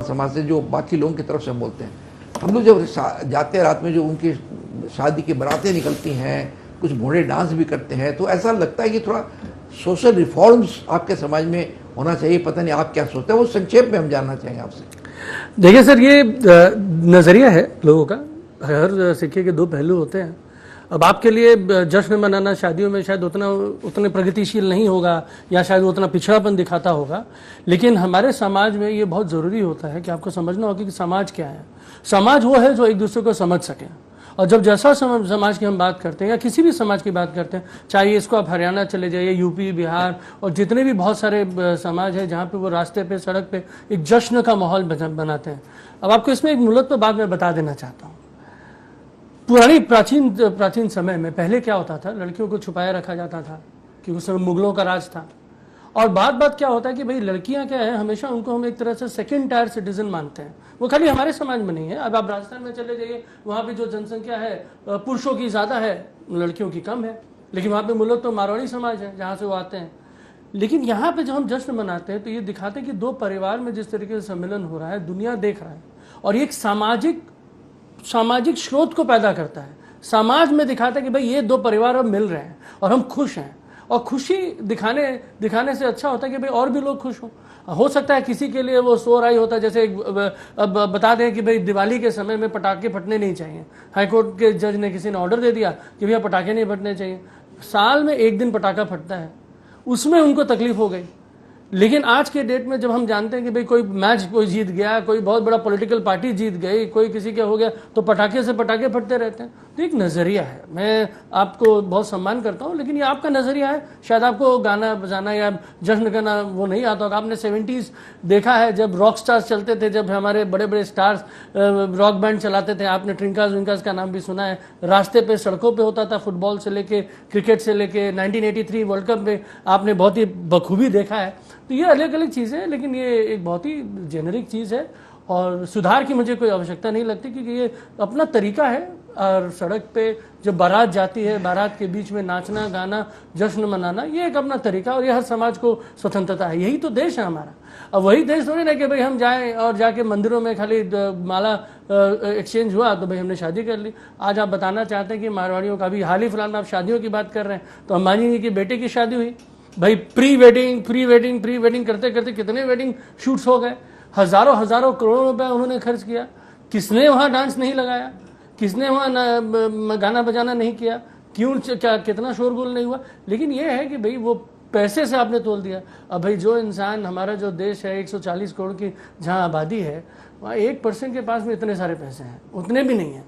समाज से जो बाकी लोगों की तरफ से हम बोलते हैं। हम लोग जब जाते हैं रात में, जो उनकी शादी की बारातें निकलती हैं, कुछ घोड़े डांस भी करते हैं, तो ऐसा लगता है कि थोड़ा सोशल रिफॉर्म्स आपके समाज में होना चाहिए। पता नहीं आप क्या सोचते हैं, वो संक्षेप में हम जानना चाहेंगे आपसे। देखिए सर, ये नज़रिया है लोगों का, हर सिक्के के दो पहलू होते हैं। अब आपके लिए जश्न मनाना शादियों में शायद उतने प्रगतिशील नहीं होगा, या शायद उतना पिछड़ापन दिखाता होगा, लेकिन हमारे समाज में ये बहुत ज़रूरी होता है कि आपको समझना होगा कि समाज क्या है। समाज वो है जो एक दूसरे को समझ सके। और जब जैसा समाज की हम बात करते हैं या किसी भी समाज की बात करते हैं, चाहे इसको आप हरियाणा चले जाइए, यूपी, बिहार और जितने भी बहुत सारे समाज है जहाँ पे वो रास्ते पे, सड़क पे एक जश्न का माहौल बनाते हैं। अब आपको इसमें एक मूलत तो बात मैं बता देना चाहता हूँ। पुरानी प्राचीन समय में पहले क्या होता था, लड़कियों को छुपाया रखा जाता था कि उस समय मुगलों का राज था। और बात क्या होता है कि भाई लड़कियां क्या है, हमेशा उनको हम एक तरह से सेकंड टायर सिटीजन मानते हैं। वो खाली हमारे समाज में नहीं है। अब आप राजस्थान में चले जाइए, वहाँ पे जो जनसंख्या है पुरुषों की ज़्यादा है, लड़कियों की कम है, लेकिन वहाँ पे मूलतः तो मारवाड़ी समाज है जहाँ से वो आते हैं। लेकिन यहाँ पे जब हम जश्न मनाते हैं तो ये दिखाते हैं कि दो परिवार में जिस तरीके से सम्मिलन हो रहा है, दुनिया देख रहा है, और ये एक सामाजिक स्रोत को पैदा करता है। समाज में दिखाता है कि भाई ये दो परिवार अब मिल रहे हैं और हम खुश हैं। और खुशी दिखाने से अच्छा होता है कि भाई और भी लोग खुश हो सकता है किसी के लिए वो शोर आई होता है, जैसे अब बता दें कि भाई दिवाली के समय में पटाखे फटने नहीं चाहिए। हाईकोर्ट के जज ने, किसी ने ऑर्डर दे दिया कि भैया पटाखे नहीं फटने चाहिए। साल में एक दिन पटाखा फटता है, उसमें उनको तकलीफ हो गई। लेकिन आज के डेट में जब हम जानते हैं कि भाई कोई मैच कोई जीत गया, कोई बहुत बड़ा पॉलिटिकल पार्टी जीत गई, कोई किसी का हो गया, तो पटाखे से पटाखे फटते रहते हैं। तो एक नज़रिया है, मैं आपको बहुत सम्मान करता हूँ, लेकिन ये आपका नज़रिया है। शायद आपको गाना बजाना या जश्न करना वो नहीं आता होगा। आपने 70s देखा है जब रॉक स्टार्स चलते थे, जब हमारे बड़े बड़े स्टार्स रॉक बैंड चलाते थे। आपने ट्रिंकाज विंकाज का नाम भी सुना है। रास्ते पे, सड़कों पे होता था, फुटबॉल से लेके, क्रिकेट से लेके 1983 वर्ल्ड कप में आपने बहुत ही बखूबी देखा है। तो ये अलग अलग चीज़ें हैं, लेकिन ये एक बहुत ही जेनरिक चीज़ है और सुधार की मुझे कोई आवश्यकता नहीं लगती, क्योंकि ये अपना तरीका है। और सड़क पे जब बारात जाती है, बारात के बीच में नाचना गाना, जश्न मनाना, ये एक अपना तरीका, और ये हर समाज को स्वतंत्रता है। यही तो देश है हमारा। अब वही देश थोड़ी ना कि भाई हम जाएं और जाके मंदिरों में खाली माला एक्सचेंज हुआ तो भाई हमने शादी कर ली। आज आप बताना चाहते हैं कि मारवाड़ियों का भी हाल ही फिलहाल में आप शादियों की बात कर रहे हैं, तो अंबानी की बेटे की शादी हुई भाई, प्री वेडिंग करते करते कितने वेडिंग शूट्स हो गए, हजारों करोड़ों रुपए उन्होंने खर्च किया। किसने वहां डांस नहीं लगाया, किसने वहां गाना बजाना नहीं किया, क्यों, क्या, कितना शोरगुल नहीं हुआ। लेकिन ये है कि भाई वो पैसे से आपने तोल दिया। अब भाई जो इंसान, हमारा जो देश है 140 करोड़ की जहां आबादी है, वहाँ 1% के पास में इतने सारे पैसे हैं, उतने भी नहीं है।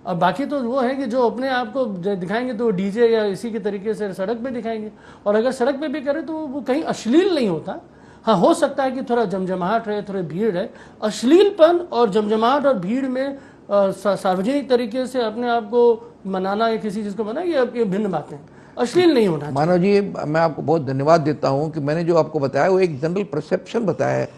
और बाकी तो वो है कि जो अपने आप को दिखाएंगे तो डीजे या इसी के तरीके से सड़क पे दिखाएंगे। और अगर सड़क पे भी करें तो वो कहीं अश्लील नहीं होता। हाँ, हो सकता है कि थोड़ा जमजमाहट रहे, थोड़ी भीड़ है। अश्लीलपन और जमजमाहट और भीड़ में सार्वजनिक तरीके से अपने आप को मनाना या किसी चीज़ को मनाना, ये भिन्न बातें हैं। अश्लील नहीं होना। मानव जी, मैं आपको बहुत धन्यवाद देता हूँ कि मैंने जो आपको बताया वो एक जनरल परसेप्शन बताया है।